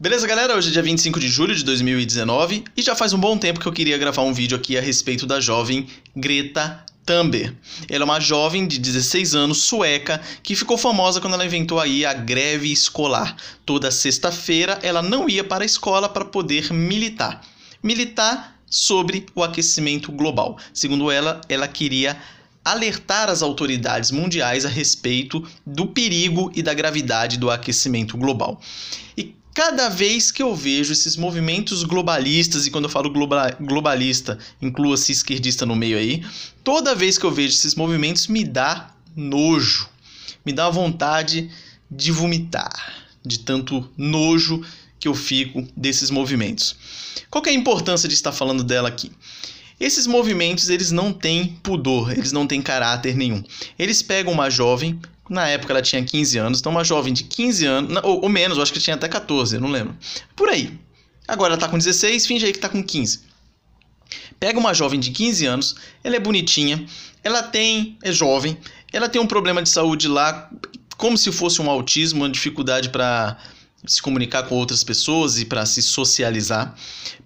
Beleza, galera? Hoje é dia 25 de julho de 2019 e já faz um bom tempo que eu queria gravar um vídeo aqui a respeito da jovem Greta Thunberg. Ela é uma jovem de 16 anos, sueca, que ficou famosa quando ela inventou aí a greve escolar. Toda sexta-feira ela não ia para a escola para poder militar. Militar sobre o aquecimento global. Segundo ela, ela queria alertar as autoridades mundiais a respeito do perigo e da gravidade do aquecimento global. E cada vez que eu vejo esses movimentos globalistas, e quando eu falo globalista, inclua-se esquerdista no meio aí, toda vez que eu vejo esses movimentos me dá nojo, me dá vontade de vomitar, de tanto nojo que eu fico desses movimentos. Qual que é a importância de estar falando dela aqui? Esses movimentos, eles não têm pudor, eles não têm caráter nenhum. Eles pegam uma jovem, na época ela tinha 15 anos, então uma jovem de 15 anos, ou menos, eu acho que tinha até 14, eu não lembro. Por aí. Agora ela tá com 16, finge aí que tá com 15. Pega uma jovem de 15 anos, ela é bonitinha, é jovem, ela tem um problema de saúde lá, como se fosse um autismo, uma dificuldade para se comunicar com outras pessoas e para se socializar.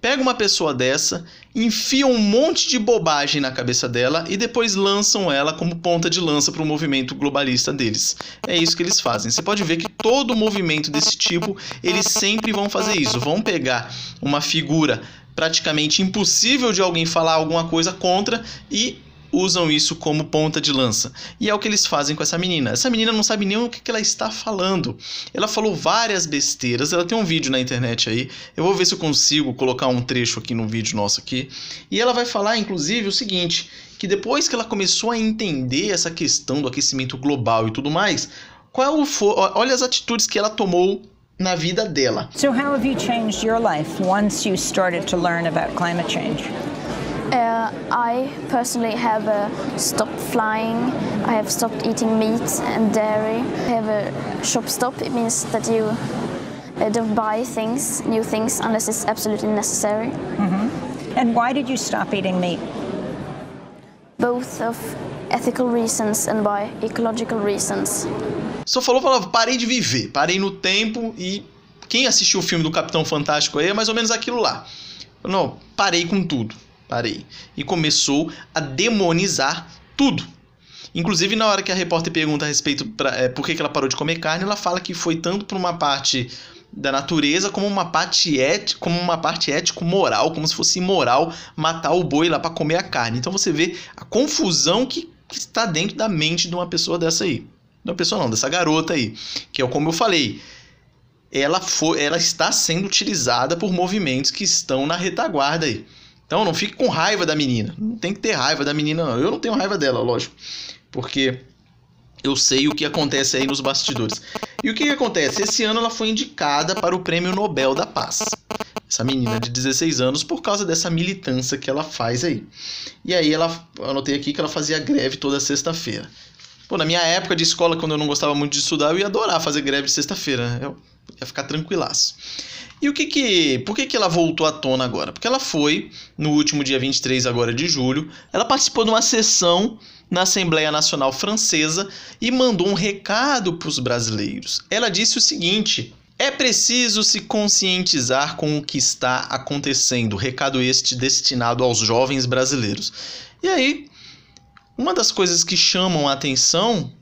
Pega uma pessoa dessa, enfia um monte de bobagem na cabeça dela e depois lançam ela como ponta de lança para o movimento globalista deles. É isso que eles fazem. Você pode ver que todo movimento desse tipo, eles sempre vão fazer isso. Vão pegar uma figura praticamente impossível de alguém falar alguma coisa contra e usam isso como ponta de lança. E é o que eles fazem com essa menina. Essa menina não sabe nem o que ela está falando. Ela falou várias besteiras. Ela tem um vídeo na internet aí. Eu vou ver se eu consigo colocar um trecho aqui no vídeo nosso aqui. E ela vai falar, inclusive, o seguinte, que depois que ela começou a entender essa questão do aquecimento global e tudo mais, olha as atitudes que ela tomou na vida dela. So how have you changed your life once you started to learn about climate change? I personally have stopped flying. I have stopped eating meat and dairy. I have a shop stop. It means that you don't buy new things, unless it's absolutely necessary. Mm-hmm. And why did you stop eating meat? Both of ethical reasons and by ecological reasons. Só falava, parei de viver, parei no tempo. E quem assistiu o filme do Capitão Fantástico aí é mais ou menos aquilo lá. Não, parei com tudo. Parei. E começou a demonizar tudo. Inclusive, na hora que a repórter pergunta a respeito por que ela parou de comer carne, ela fala que foi tanto por uma parte da natureza como uma parte ético-moral, como se fosse imoral matar o boi lá para comer a carne. Então você vê a confusão que está dentro da mente de uma pessoa dessa aí. Uma pessoa não, dessa garota aí. Que é como eu falei. Ela está sendo utilizada por movimentos que estão na retaguarda aí. Então não fique com raiva da menina. Não tem que ter raiva da menina, não. Eu não tenho raiva dela, lógico. Porque eu sei o que acontece aí nos bastidores. E o que acontece? Esse ano ela foi indicada para o Prêmio Nobel da Paz. Essa menina de 16 anos, por causa dessa militância que ela faz aí. E aí eu anotei aqui que ela fazia greve toda sexta-feira. Pô, na minha época de escola, quando eu não gostava muito de estudar, eu ia adorar fazer greve de sexta-feira. Eu ia ficar tranquilaço. E por que ela voltou à tona agora? Porque ela foi, no último dia 23 agora de julho, ela participou de uma sessão na Assembleia Nacional Francesa e mandou um recado para os brasileiros. Ela disse o seguinte: é preciso se conscientizar com o que está acontecendo. Recado este destinado aos jovens brasileiros. E aí, uma das coisas que chamam a atenção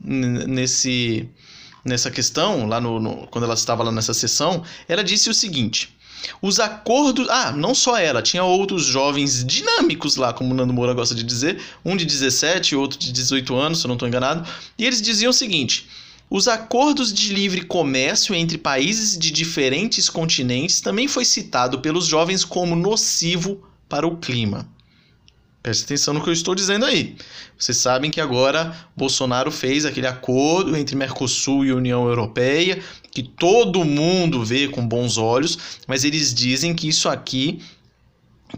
nessa questão, lá quando ela estava lá nessa sessão, ela disse o seguinte: os acordos... não só ela, tinha outros jovens dinâmicos lá, como o Nando Moura gosta de dizer, um de 17 e outro de 18 anos, se eu não estou enganado, e eles diziam o seguinte: os acordos de livre comércio entre países de diferentes continentes também foi citado pelos jovens como nocivo para o clima. Preste atenção no que eu estou dizendo aí. Vocês sabem que agora Bolsonaro fez aquele acordo entre Mercosul e União Europeia, que todo mundo vê com bons olhos, mas eles dizem que isso aqui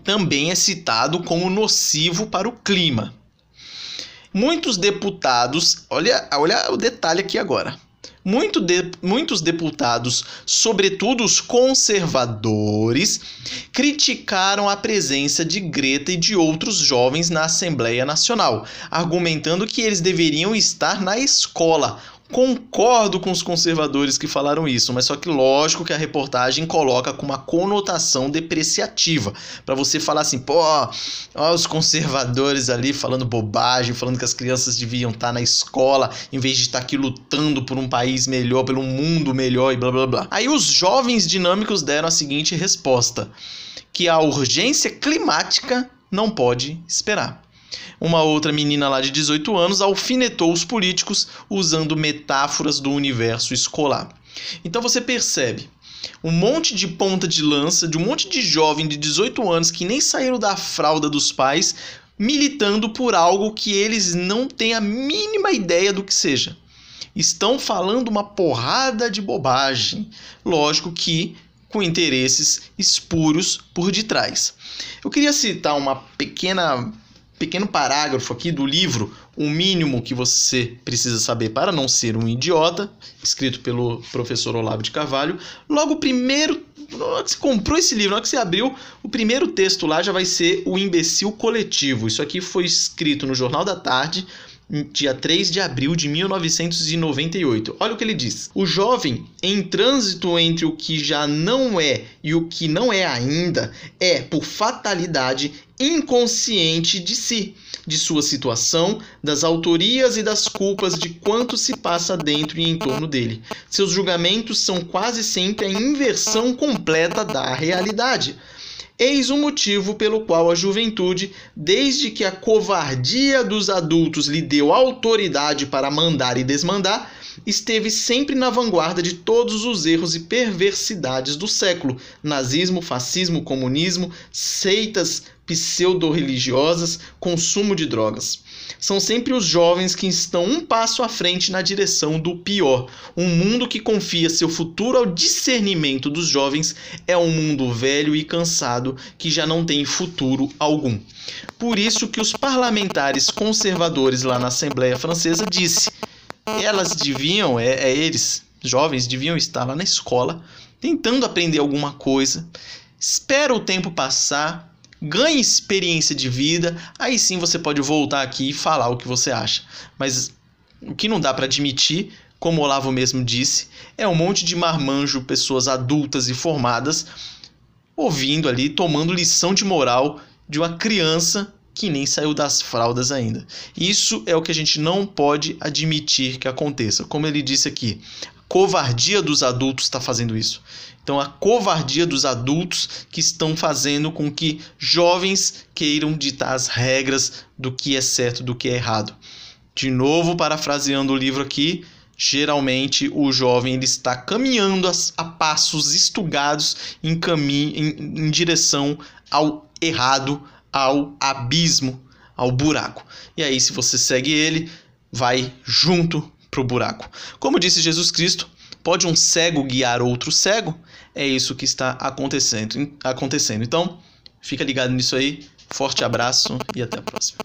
também é citado como nocivo para o clima. Muitos deputados, olha o detalhe aqui agora. Muitos deputados, sobretudo os conservadores, criticaram a presença de Greta e de outros jovens na Assembleia Nacional, argumentando que eles deveriam estar na escola, Concordo com os conservadores que falaram isso, mas só que lógico que a reportagem coloca com uma conotação depreciativa, para você falar assim, pô, ó, os conservadores ali falando bobagem, falando que as crianças deviam estar na escola em vez de estar aqui lutando por um país melhor, pelo mundo melhor e blá blá blá. Aí os jovens dinâmicos deram a seguinte resposta, que a urgência climática não pode esperar. Uma outra menina lá de 18 anos alfinetou os políticos usando metáforas do universo escolar. Então você percebe um monte de ponta de lança, de um monte de jovem de 18 anos que nem saíram da fralda dos pais, militando por algo que eles não têm a mínima ideia do que seja. Estão falando uma porrada de bobagem. Lógico que com interesses espúrios por detrás. Eu queria citar uma pequeno parágrafo aqui do livro O Mínimo que Você Precisa Saber para Não Ser um Idiota, escrito pelo professor Olavo de Carvalho. Logo primeiro, na hora que você comprou esse livro, na hora que você abriu, o primeiro texto lá já vai ser O Imbecil Coletivo. Isso aqui foi escrito no Jornal da Tarde, dia 3 de abril de 1998. Olha o que ele diz. O jovem, em trânsito entre o que já não é e o que não é ainda, é, por fatalidade, inconsciente de si, de sua situação, das autorias e das culpas de quanto se passa dentro e em torno dele. Seus julgamentos são quase sempre a inversão completa da realidade. Eis o motivo pelo qual a juventude, desde que a covardia dos adultos lhe deu autoridade para mandar e desmandar, esteve sempre na vanguarda de todos os erros e perversidades do século: nazismo, fascismo, comunismo, seitas pseudo-religiosas, consumo de drogas. São sempre os jovens que estão um passo à frente na direção do pior. Um mundo que confia seu futuro ao discernimento dos jovens é um mundo velho e cansado que já não tem futuro algum. Por isso que os parlamentares conservadores lá na Assembleia Francesa disse: elas deviam, eles, jovens, deviam estar lá na escola, tentando aprender alguma coisa, espera o tempo passar, ganhe experiência de vida, aí sim você pode voltar aqui e falar o que você acha. Mas o que não dá para admitir, como o Olavo mesmo disse, é um monte de marmanjo, pessoas adultas e formadas, ouvindo ali, tomando lição de moral de uma criança que nem saiu das fraldas ainda. Isso é o que a gente não pode admitir que aconteça. Como ele disse aqui, a covardia dos adultos está fazendo isso. Então, a covardia dos adultos que estão fazendo com que jovens queiram ditar as regras do que é certo, do que é errado. De novo, parafraseando o livro aqui, geralmente o jovem ele está caminhando a passos estugados em direção ao errado, ao abismo, ao buraco. E aí, se você segue ele, vai junto para o buraco. Como disse Jesus Cristo, pode um cego guiar outro cego? É isso que está acontecendo. Então, fica ligado nisso aí. Forte abraço e até a próxima.